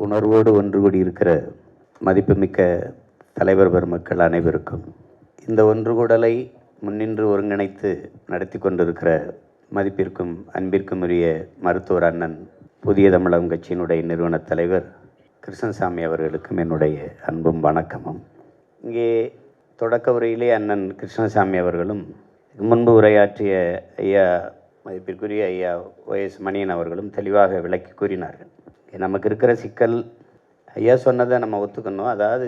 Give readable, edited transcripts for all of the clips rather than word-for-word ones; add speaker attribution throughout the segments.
Speaker 1: உணர்வோடு ஒன்று கூடியிருக்கிற மதிப்புமிக்க தலைவர் பெருமக்கள் அனைவருக்கும், இந்த ஒன்றுகூடலை முன்னின்று ஒருங்கிணைத்து நடத்தி கொண்டிருக்கிற மதிப்பிற்கும் அன்பிற்கும் உரிய மருத்துவர் அண்ணன் புதிய தமிழகம் கட்சியினுடைய நிறுவன தலைவர் கிருஷ்ணசாமி அவர்களுக்கும் என்னுடைய அன்பும் வணக்கமும். இங்கே தொடக்க உரையிலே அண்ணன் கிருஷ்ணசாமி அவர்களும் முன்பு உரையாற்றிய ஐயா மதிப்பிற்குரிய ஐயா OS மணியன் அவர்களும் தெளிவாக விளக்கி கூறினார்கள். நமக்கு இருக்கிற சிக்கல், ஐயா சொன்னதை நம்ம ஒத்துக்கணும். அதாவது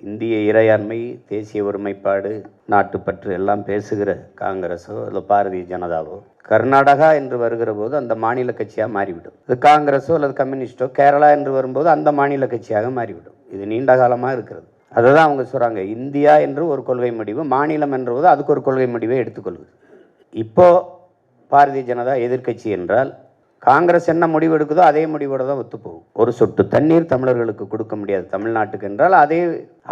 Speaker 1: இந்திய இறையாண்மை, தேசிய ஒருமைப்பாடு, நாட்டுப்பற்று எல்லாம் பேசுகிற காங்கிரஸோ இல்லை பாரதிய ஜனதாவோ கர்நாடகா என்று வருகிற போது அந்த மாநில கட்சியாக மாறிவிடும். இது காங்கிரஸோ அல்லது கம்யூனிஸ்டோ கேரளா என்று வரும்போது அந்த மாநில கட்சியாக மாறிவிடும். இது நீண்ட காலமாக இருக்கிறது. அதை தான் அவங்க சொல்கிறாங்க, இந்தியா என்று ஒரு கொள்கை முடிவு, மாநிலம் என்றபோது அதுக்கு ஒரு கொள்கை முடிவை எடுத்துக்கொள்வது. இப்போது பாரதிய ஜனதா எதிர்க்கட்சி என்றால் காங்கிரஸ் என்ன முடிவு எடுக்குதோ அதே முடிவோடு தான் ஒத்துப்போகும். ஒரு சொட்டு தண்ணீர் தமிழர்களுக்கு கொடுக்க முடியாது தமிழ்நாட்டுக்கு என்றால் அதே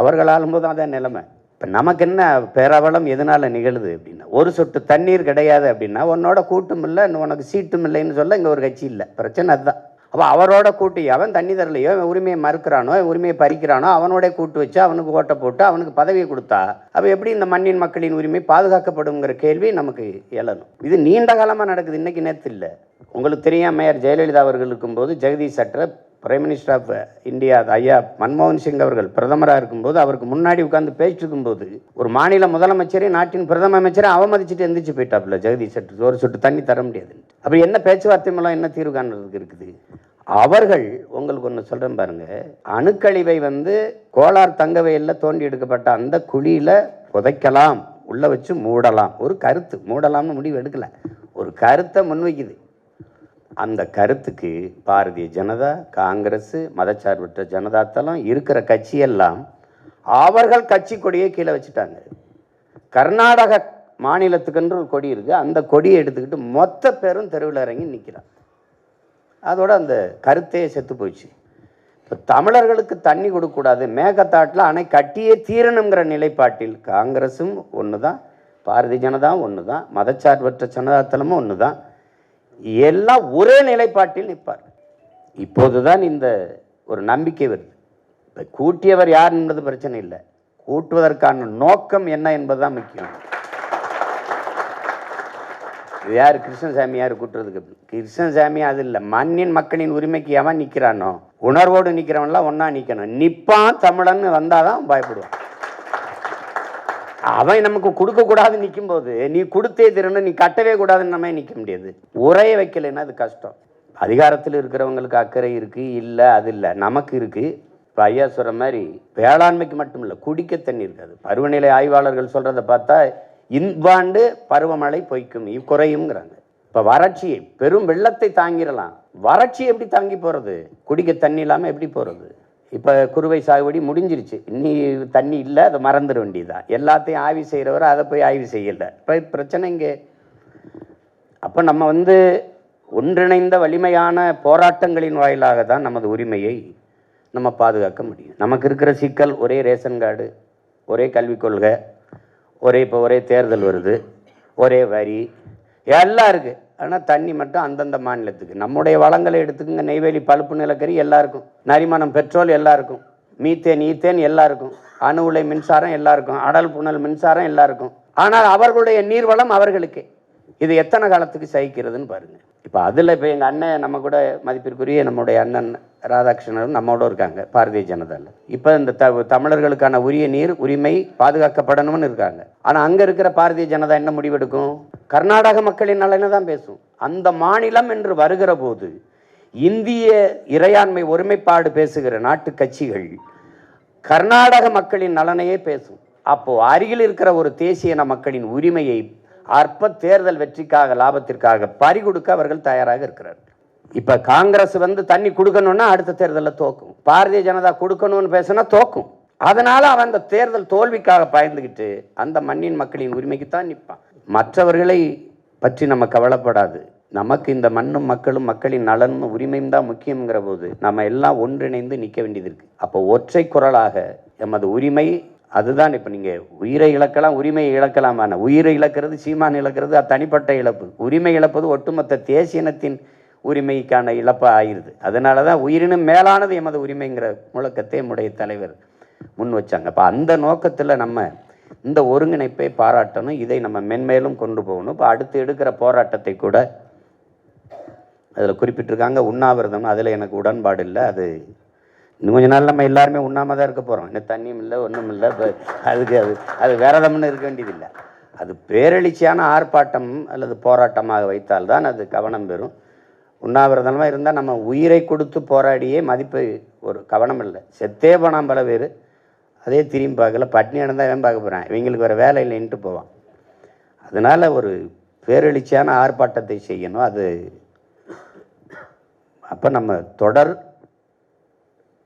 Speaker 1: அவர்கள் ஆளும்போது அதான் நிலைமை. இப்போ நமக்கு என்ன பேரவலம் எதனால் நிகழுது அப்படின்னா, ஒரு சொட்டு தண்ணீர் கிடையாது அப்படின்னா உன்னோட கூட்டும் இல்லை, உனக்கு சீட்டும் இல்லைன்னு சொல்ல இங்கே ஒரு கட்சி இல்லை. பிரச்சனை அதுதான். அப்போ அவரோட கூட்டி அவன் தண்ணி தரலையோ, உரிமையை மறுக்கிறானோ, உரிமையை பறிக்கிறானோ, அவனோட கூட்டு வச்சு அவனுக்கு ஓட்டை போட்டு அவனுக்கு பதவியை கொடுத்தா அப்போ எப்படி இந்த மண்ணின் மக்களின் உரிமை பாதுகாக்கப்படுங்கிற கேள்வி நமக்கு எழணும். இது நீண்ட காலமாக நடக்குது, இன்றைக்கி நேற்று இல்லை. உங்களுக்கு தெரியும், மேயர் ஜெயலலிதா அவர்கள் இருக்கும்போது Jagadish Shettar prime minister of India ஐயா மன்மோகன் சிங் அவர்கள் பிரதமராக இருக்கும்போது அவருக்கு முன்னாடி உட்காந்து பேசிட்டு இருக்கும்போது ஒரு மாநில முதலமைச்சரே நாட்டின் பிரதம அமைச்சரை அவமதிச்சுட்டு எந்திரிச்சு போயிட்டாப்புல ஜெகதீஷ் ஷெட்டர். ஒரு சொட்டு தண்ணி தர முடியாது. அப்படி என்ன பேச்சுவார்த்தை மூலம் என்ன தீர்வு காண்றதுக்கு இருக்குது? அவர்கள் உங்களுக்கு ஒன்று சொல்கிறேன் பாருங்க, அணுக்கழிவை கோலார் தங்கவயலில் தோண்டி எடுக்கப்பட்ட அந்த குழியில் புதைக்கலாம், உள்ளே வச்சு மூடலாம். ஒரு கருத்து, மூடலாம்னு முடிவு எடுக்கல, ஒரு கருத்தை முன்வைக்குது. அந்த கருத்துக்கு பாரதிய ஜனதா, காங்கிரஸ், மதச்சார்பற்ற ஜனதா தளம் இருக்கிற கட்சியெல்லாம் அவர்கள் கட்சி கொடியை கீழே வச்சுட்டாங்க. கர்நாடக மாநிலத்துக்குன்ற ஒரு கொடி இருக்குது, அந்த கொடியை எடுத்துக்கிட்டு மொத்த பேரும் தெருவில் இறங்கி நிற்கிறான். அதோட அந்த கருத்தையே செத்து போயிடுச்சு. இப்போ தமிழர்களுக்கு தண்ணி கொடுக்கக்கூடாது, மேகத்தாட்டில் அணை கட்டியே தீரணுங்கிற நிலைப்பாட்டில் காங்கிரஸும் ஒன்று தான், பாரதிய ஜனதாவும் ஒன்று தான், மதச்சார்பற்ற ஜனதா தளமும் ஒன்று தான், எல்லாம் ஒரே நிலைப்பாட்டில் நிற்பார். இப்போதுதான் இந்த ஒரு நம்பிக்கை வருது. இப்போ கூட்டியவர் யார் என்பது பிரச்சனை இல்லை, கூட்டுவதற்கான நோக்கம் என்ன என்பதுதான் முக்கியம். இது யார்? கிருஷ்ணசாமி யார் கூட்டுறதுக்கு? கிருஷ்ணசாமி அது இல்லை. மண்ணின் மக்களின் உரிமைக்கு எவன் நிற்கிறானோ, உணர்வோடு நிற்கிறவன்லாம் ஒன்றா நிற்கணும். நிற்பான் தமிழன் வந்தாதான் பயப்படுவான். அவன் நமக்கு கொடுக்கக்கூடாதுன்னு நிற்கும் போது நீ கொடுத்தே திருன்னு, நீ கட்டவே கூடாதுன்னு நம்ம நிற்க முடியாது. உரைய வைக்கலைன்னா அது கஷ்டம். அதிகாரத்தில் இருக்கிறவங்களுக்கு அக்கறை இருக்குது, இல்லை அது இல்லை, நமக்கு இருக்குது. இப்போ ஐயா சொல்கிற மாதிரி வேளாண்மைக்கு மட்டும் இல்லை, குடிக்க தண்ணி இருக்காது. பருவநிலை ஆய்வாளர்கள் சொல்கிறத பார்த்தா இவ்வாண்டு பருவமழை பொய்க்கும், குறையும்ங்கிறாங்க. இப்போ வறட்சியை, பெரும் வெள்ளத்தை தாங்கிடலாம், வறட்சி எப்படி தாங்கி போகிறது? குடிக்க தண்ணி இல்லாமல் எப்படி போகிறது? இப்போ குறுவை சாகுபடி முடிஞ்சிருச்சு, இன்னி தண்ணி இல்லை, அதை மறந்துட வேண்டியதுதான். எல்லாத்தையும் ஆய்வு செய்கிறவரை அதை போய் ஆய்வு செய்யலை. இப்போ பிரச்சனை இங்கே. அப்போ நம்ம ஒன்றிணைந்த வலிமையான போராட்டங்களின் வாயிலாக தான் நமது உரிமையை நம்ம பாதுகாக்க முடியும். நமக்கு இருக்கிற சிக்கல் ஒரே ரேஷன் கார்டு, ஒரே கல்விக் கொள்கை, ஒரே தேர்தல் வருது, ஒரே வரி எல்லாம் இருக்குது. ஆனால் தண்ணி மட்டும் அந்தந்த மாநிலத்துக்கு. நம்முடைய வளங்களை எடுத்துக்கங்க, நெய்வேலி பழுப்பு நிலக்கரி எல்லாருக்கும், நரிமணம் பெட்ரோல் எல்லாருக்கும், மீத்தேன் ஈத்தேன் எல்லாருக்கும், அணு உலை மின்சாரம் எல்லாருக்கும், அடல் புனல் மின்சாரம் எல்லாருக்கும். ஆனால் அவர்களுடைய நீர்வளம் அவர்களுக்கே. இது எத்தனை காலத்துக்கு சகிக்கிறதுன்னு பாருங்கள். இப்போ அதில் இப்போ எங்கள் அண்ணன், நம்ம கூட மதிப்பிற்குரிய நம்முடைய அண்ணன் ராதாகிருஷ்ணன் நம்மோட இருக்காங்க பாரதிய ஜனதாவில். இப்போ இந்த தமிழர்களுக்கான உரிய நீர் உரிமை பாதுகாக்கப்படணும்னு இருக்காங்க. ஆனால் அங்கே இருக்கிற பாரதிய ஜனதா என்ன முடிவெடுக்கும்? கர்நாடக மக்களின் நலனை தான் பேசும். அந்த மாநிலம் என்று வருகிற போது இந்திய இறையாண்மை ஒருமைப்பாடு பேசுகிற நாட்டு கட்சிகள் கர்நாடக மக்களின் நலனையே பேசும். அப்போது அருகில் இருக்கிற ஒரு தேசிய இன மக்களின் உரிமையை அற்ப தேர்தல் வெற்றிக்காக, லாபத்திற்காக பறிகொடுக்க அவர்கள் தயாராக இருக்கிறார்கள். இப்போ காங்கிரஸ் தண்ணி கொடுக்கணும்னா அடுத்த தேர்தலில் தோக்கும், பாரதிய ஜனதா கொடுக்கணும்னு பேசினா தோக்கும். அதனால அவன் அந்த தேர்தல் தோல்விக்காக பயந்துக்கிட்டு அந்த மண்ணின் மக்களின் உரிமைக்கு தான் நிற்பான். மற்றவர்களை பற்றி நம்ம கவலைப்படாது. நமக்கு இந்த மண்ணும் மக்களும் மக்களின் நலனும் உரிமையும் தான் முக்கியங்கிற போது நம்ம எல்லாம் ஒன்றிணைந்து நிற்க வேண்டியது இருக்குது. அப்போ ஒற்றை குரலாக எமது உரிமை அதுதான். இப்போ நீங்கள் உயிரை இழக்கலாம், உரிமையை இழக்கலாமான, உயிரை இழக்கிறது சீமான் இழக்கிறது அது தனிப்பட்ட இழப்பு, உரிமை இழப்பது ஒட்டுமொத்த தேசிய இனத்தின் உரிமைக்கான இழப்பாக ஆயிடுது. அதனால தான் உயிரினும் மேலானது எமது உரிமைங்கிற முழக்கத்தை நம்முடைய தலைவர் முன் வச்சாங்க. அப்போ அந்த நோக்கத்தில் நம்ம இந்த ஒருங்கிணைப்பை பாராட்டணும். இதை நம்ம மென்மேலும் கொண்டு போகணும். இப்போ அடுத்து எடுக்கிற போராட்டத்தை கூட அதில் குறிப்பிட்டிருக்காங்க. உண்ணாவிரதம், அதில் எனக்கு உடன்பாடு இல்லை. அது இன்னும் கொஞ்ச நாள் நம்ம எல்லாருமே உண்ணாமல் தான் இருக்க போகிறோம். இன்னும் தண்ணியும் இல்லை, ஒன்றும் இல்லை. இப்போ அது விரதம்னு இருக்க வேண்டியதில்லை. அது பேரெழுச்சியான ஆர்ப்பாட்டம் அல்லது போராட்டமாக வைத்தால்தான் அது கவனம் பெறும். உண்ணாவிரதமாக இருந்தால் நம்ம உயிரை கொடுத்து போராடியே மதிப்பு ஒரு கவனம் இல்லை. செத்தே போனான் பல பேர், அதே திரும்பி பார்க்கல. பட்னி இருந்தால் இவன் பார்க்க போகிறான், இவங்களுக்கு வேறு வேலை இல்லைன்ட்டு போவான். அதனால் ஒரு பேரெழுச்சியான ஆர்ப்பாட்டத்தை செய்யணும். அது அப்போ நம்ம தொடர்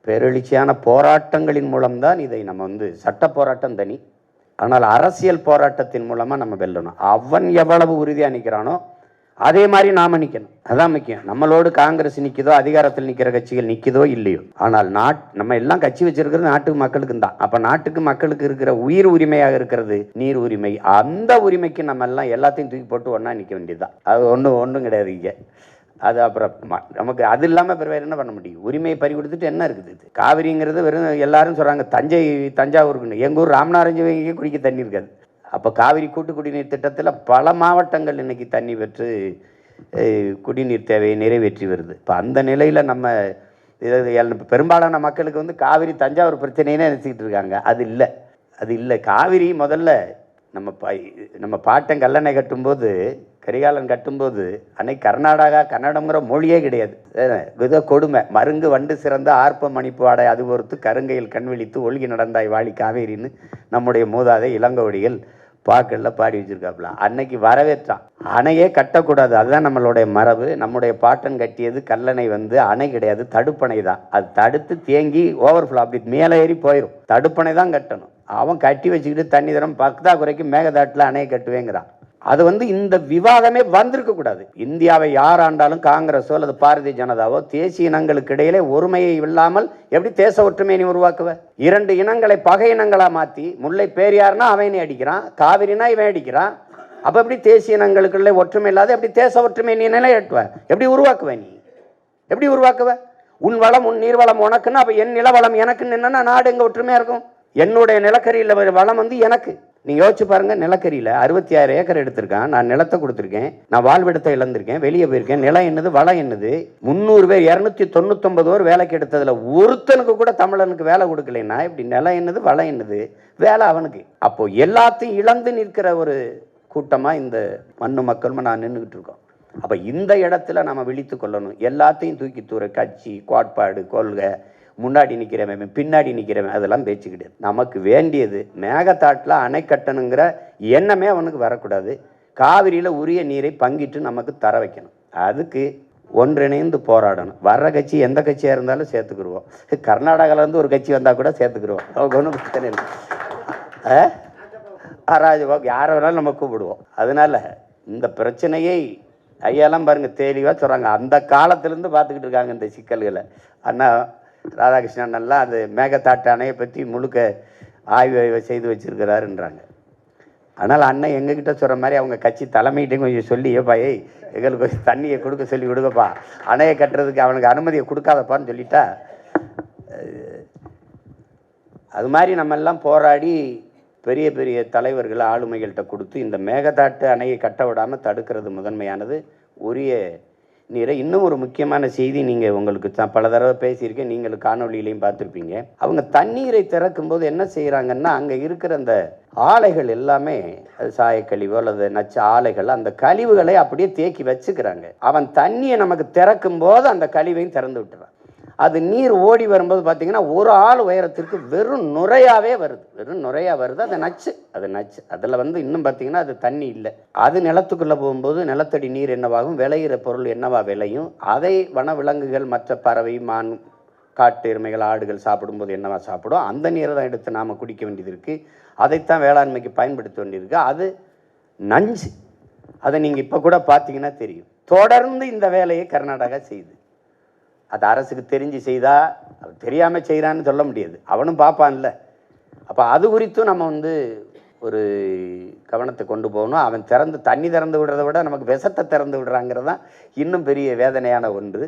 Speaker 1: பேரெழுச்சியான போராட்டங்களின் மூலம்தான் இதை நம்ம சட்ட போராட்டம் தனி, ஆனால் அரசியல் போராட்டத்தின் மூலமாக நம்ம வெல்லணும். அவன் எவ்வளவு உறுதியாக நிற்கிறானோ அதே மாதிரி நாம் நிற்கணும். அதான் முக்கியம். நம்மளோடு காங்கிரஸ் நிற்கிதோ, அதிகாரத்தில் நிற்கிற கட்சிகள் நிற்கிதோ இல்லையோ, ஆனால் நம்ம எல்லாம் கட்சி வச்சிருக்கிறது நாட்டுக்கு மக்களுக்கு தான். அப்போ நாட்டுக்கு மக்களுக்கு இருக்கிற உயிர் உரிமையாக இருக்கிறது நீர் உரிமை. அந்த உரிமைக்கு நம்ம எல்லாம் எல்லாத்தையும் தூக்கி போட்டு ஒன்றா நிற்க வேண்டியதுதான். அது ஒன்றும் கிடையாது இங்கே. அது அப்புறம் நமக்கு அது இல்லாமல் பிற வேறு என்ன பண்ண முடியும்? உரிமையை பறி கொடுத்துட்டு என்ன இருக்குது? இது காவிரிங்கிறது வெறும் எல்லாரும் சொல்கிறாங்க தஞ்சாவூருக்குன்னு. எங்கள் ஊர் ராமநாதஞ்சவங்க குடிக்க தண்ணி இருக்காது. அப்போ காவிரி கூட்டு குடிநீர் திட்டத்தில் பல மாவட்டங்கள் இன்றைக்கி தண்ணி பெற்று குடிநீர் தேவையை நிறைவேற்றி வருது. இப்போ அந்த நிலையில் நம்ம பெரும்பாலான மக்களுக்கு காவிரி தஞ்சாவூர் பிரச்சனைன்னு நினச்சிக்கிட்டு இருக்காங்க. அது இல்லை. காவிரி முதல்ல நம்ம பாட்டன் கல்லணை கட்டும்போது, கரிகாலன் கட்டும்போது அன்னைக்கு கன்னடங்கிற மொழியே கிடையாது. ஏதோ கொடுமை. மருங்கு வண்டு சிறந்த ஆர்ப்ப மணிப்பு ஆடை அது பொறுத்து கருங்கையில் கண்விழித்து ஒழுகி நடந்தாய் வாழி காவேரின்னு நம்முடைய மூதாதை இளங்கோவடிகள் பாக்கள்ல பாடி வச்சிருக்காப்புல. அன்னைக்கு வரவேற்றான். அணையே கட்டக்கூடாது, அதுதான் நம்மளுடைய மரபு. நம்முடைய பாட்டன் கட்டியது கல்லணை அணை கிடையாது, தடுப்பணை தான். அது தடுத்து தேங்கி ஓவர்ஃப்ளோ அப்படி மேலே ஏறி போயிடும். தடுப்பணை தான் கட்டணும். அவன் கட்டி வச்சுக்கிட்டு தண்ணி தரம் பக்தாக்குறைக்கு மேகதாட்டில் அணையை கட்டுவேங்கிறான். அது இந்த விவாதமே வந்திருக்க கூடாது. இந்தியாவை யார் ஆண்டாலும் காங்கிரஸோ அல்லது பாரதிய ஜனதாவோ தேசிய இனங்களுக்கு இடையிலே ஒருமையை இல்லாமல் எப்படி தேச ஒற்றுமையை நீ உருவாக்குவ? இரண்டு இனங்களை பகை இனங்களா மாற்றி, முல்லை பேரியார்னா அவனை அடிக்கிறான், காவிரினா இவன் அடிக்கிறான். அப்போ எப்படி தேசிய இனங்களுக்குள்ளே ஒற்றுமை இல்லாத எப்படி தேச ஒற்றுமை நீ நிலையேற்றுவ? எப்படி உருவாக்குவ? நீ எப்படி உருவாக்குவ? உன் வளம் உன் நீர்வளம் உனக்குன்னு, அப்போ என் நிலவளம் எனக்குன்னு என்னன்னா நாடு எங்கே ஒற்றுமையாக இருக்கும்? என்னுடைய நிலக்கரியில் வளம் எனக்கு. நீங்கள் யோசிச்சு பாருங்கள். நிலக்கரியில் 66 ஏக்கர் எடுத்திருக்கான். நான் நிலத்தை கொடுத்துருக்கேன். நான் வாழ்விடத்தை இழந்திருக்கேன், வெளியே போயிருக்கேன். நிலம் என்னது, வளம் என்னது? 300 பேர் 299 பேர் வேலைக்கு எடுத்ததில் ஒருத்தனுக்கு கூட தமிழனுக்கு வேலை கொடுக்கலைன்னா இப்படி நிலம் என்னது, வளம் என்னது, வேலை அவனுக்கு. அப்போ எல்லாத்தையும் இழந்து நிற்கிற ஒரு கூட்டமாக இந்த மண்ணு மக்களும் நான் நின்றுக்கிட்டு இருக்கோம். அப்போ இந்த இடத்துல நம்ம விழித்து கொள்ளணும். எல்லாத்தையும் தூக்கி தூர கட்சி, கோட்பாடு, கொள்கை, முன்னாடி நிற்கிறவன் பின்னாடி நிற்கிறவன் அதெல்லாம் பேச்சு கிடையாது. நமக்கு வேண்டியது மேகதாட்டில் அணை கட்டணுங்கிற எண்ணமே அவனுக்கு வரக்கூடாது. காவிரியில் உரிய நீரை பங்கிட்டு நமக்கு தர வைக்கணும். அதுக்கு ஒன்றிணைந்து போராடணும். வர்ற கட்சி எந்த கட்சியாக இருந்தாலும் சேர்த்துக்கிடுவோம். கர்நாடகாவிலேருந்து ஒரு கட்சி வந்தால் கூட சேர்த்துக்கிடுவோம். அவங்க ஒன்றும் பிரச்சனை இல்லை. ராஜபாக் யாரை வேணாலும் நம்ம கூப்பிடுவோம். அதனால் இந்த பிரச்சனையை ஐயாலாம் பாருங்கள் தெளிவாக சொல்கிறாங்க. அந்த காலத்திலேருந்து பார்த்துக்கிட்டு இருக்காங்க இந்த சிக்கல்களை. அண்ணா ராதாகிருஷ்ணன் எல்லாம் அது மேகதாட்டு அணையை பற்றி முழுக்க ஆய்வு செய்து வச்சிருக்கிறாருன்றாங்க. ஆனால் அண்ணன் எங்ககிட்ட சொல்கிற மாதிரி அவங்க கட்சி தலைமையிட்டையும் கொஞ்சம் சொல்லி, ஏப்பாய் எங்களுக்கு கொஞ்சம் தண்ணியை கொடுக்கப்பா, அணையை கட்டுறதுக்கு அவனுக்கு அனுமதியை கொடுக்காதப்பான்னு சொல்லிட்டா, அது மாதிரி நம்ம எல்லாம் போராடி பெரிய பெரிய தலைவர்கள் ஆளுமைகள்கிட்ட கொடுத்து இந்த மேகதாட்டு அணையை கட்ட விடாமல் தடுக்கிறது முதன்மையானது. உரிய நீரை இன்னும் ஒரு முக்கியமான செய்தி, நீங்கள் உங்களுக்கு பல தடவை பேசியிருக்கேன், நீங்கள் காணொலியிலையும் பார்த்துருப்பீங்க. அவங்க தண்ணீரை திறக்கும்போது என்ன செய்கிறாங்கன்னா, அங்கே இருக்கிற அந்த ஆலைகள் எல்லாமே சாயக்கழிவோ அல்லது நச்ச ஆலைகள், அந்த கழிவுகளை அப்படியே தேக்கி வச்சுக்கிறாங்க. அவன் தண்ணியை நமக்கு திறக்கும் போது அந்த கழிவையும் திறந்து விட்டுறான். அது நீர் ஓடி வரும்போது பார்த்தீங்கன்னா ஒரு ஆள் உயரத்திற்கு வெறும் நுரையாகவே வருது. அது நச்சு. அதில் இன்னும் பார்த்தீங்கன்னா அது தண்ணி இல்லை. அது நிலத்துக்குள்ளே போகும்போது நிலத்தடி நீர் என்னவாகும், விளையிற பொருள் என்னவா விளையும், அதை வனவிலங்குகள் மற்ற பறவை, மான், காட்டு எருமைகள், ஆடுகள் சாப்பிடும்போது என்னவா சாப்பிடும், அந்த நீரை தான் எடுத்து நாம் குடிக்க வேண்டியது இருக்குது. அதைத்தான் வேளாண்மைக்கு பயன்படுத்த வேண்டியிருக்கு. அது நஞ்சு. அதை நீங்கள் இப்போ கூட பார்த்தீங்கன்னா தெரியும். தொடர்ந்து இந்த வேலையை கர்நாடகா செய்யுது. அது அரசுக்கு தெரிஞ்சு செய்தா, தெரியாமல் செய்கிறான்னு சொல்ல முடியாது, அவனும் பார்ப்பான்ல. அப்போ அது குறித்தும் நம்ம ஒரு கவனத்தை கொண்டு போகணும். அவன் தண்ணி திறந்து விடுறதை விட நமக்கு விஷத்தை திறந்து விடுறாங்கிறது தான் இன்னும் பெரிய வேதனையான ஒன்று.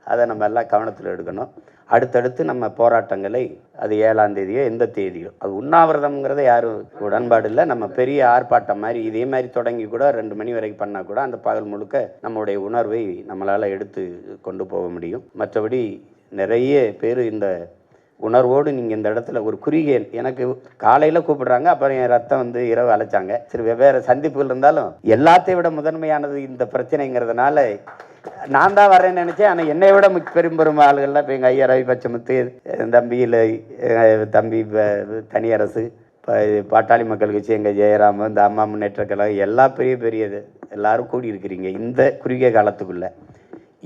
Speaker 1: அதை நம்ம எல்லாம் கவனத்தில் எடுக்கணும். அடுத்தடுத்து நம்ம போராட்டங்களை அது 7ஆம் தேதியோ எந்த தேதியோ, அது உண்ணாவிரதம்ங்கிறத யாரும் உடன்பாடு இல்லை. நம்ம பெரிய ஆர்ப்பாட்டம் மாதிரி இதே மாதிரி தொடங்கி கூட 2 மணி வரைக்கும் பண்ணால் கூட அந்த பகல் முழுக்க நம்மளுடைய உணர்வை நம்மளால் எடுத்து கொண்டு போக முடியும். மற்றபடி நிறைய பேர் இந்த உணர்வோடு நீங்கள் இந்த இடத்துல ஒரு குறுகிய எனக்கு காலையில் கூப்பிடுறாங்க, அப்புறம் என் ரத்தம் வந்து இரவு அழைச்சாங்க. சரி, வெவ்வேறு சந்திப்புகள் இருந்தாலும் எல்லாத்தையும் விட முதன்மையானது இந்த பிரச்சனைங்கிறதுனால நான் தான் வரேன்னு நினச்சேன். ஆனால் என்னை விட பெரும் ஆளுகள்லாம் இப்போ எங்கள் ஐயா ரவி பச்சமுத்து, தம்பி தனியரசு, பாட்டாளி மக்கள் கட்சி, எங்கள் ஜெயராம், இந்த அம்மா முன்னேற்ற கழகம், எல்லா பெரிய எல்லாரும் கூடி இருக்கிறீங்க இந்த குறுகிய காலத்துக்குள்ளே.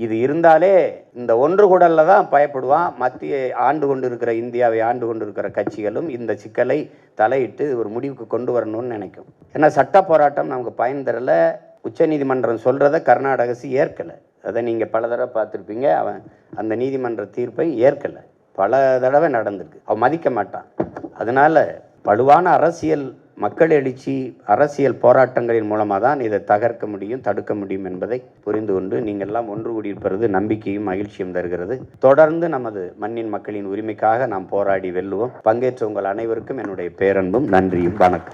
Speaker 1: இது இருந்தாலே இந்த ஒன்று கூடலில் தான் பயப்படுவான். மத்திய ஆண்டு கொண்டு இருக்கிற இந்தியாவை ஆண்டு கொண்டு இருக்கிற கட்சிகளும் இந்த சிக்கலை தலையிட்டு ஒரு முடிவுக்கு கொண்டு வரணும்னு நினைக்கும். ஏன்னா சட்ட போராட்டம் நமக்கு பயன் தரல. உச்சநீதிமன்றம் சொல்கிறத கர்நாடக அரசு ஏற்கலை. அதை நீங்கள் பல தடவை பார்த்துருப்பீங்க. அவன் அந்த நீதிமன்ற தீர்ப்பை ஏற்கலை. பல தடவை நடந்திருக்கு. அவன் மதிக்க மாட்டான். அதனால் வலுவான அரசியல் மக்கள் எழுச்சி அரசியல் போராட்டங்களின் மூலமாக தான் இதை தகர்க்க முடியும், தடுக்க முடியும் என்பதை புரிந்து கொண்டு நீங்கள் எல்லாம் ஒன்று கூடியிருப்பது நம்பிக்கையும் மகிழ்ச்சியும் தருகிறது. தொடர்ந்து நமது மண்ணின் மக்களின் உரிமைக்காக நாம் போராடி வெல்லுவோம். பங்கேற்ற உங்கள் அனைவருக்கும் என்னுடைய பேரன்பும் நன்றியும். வணக்கம்.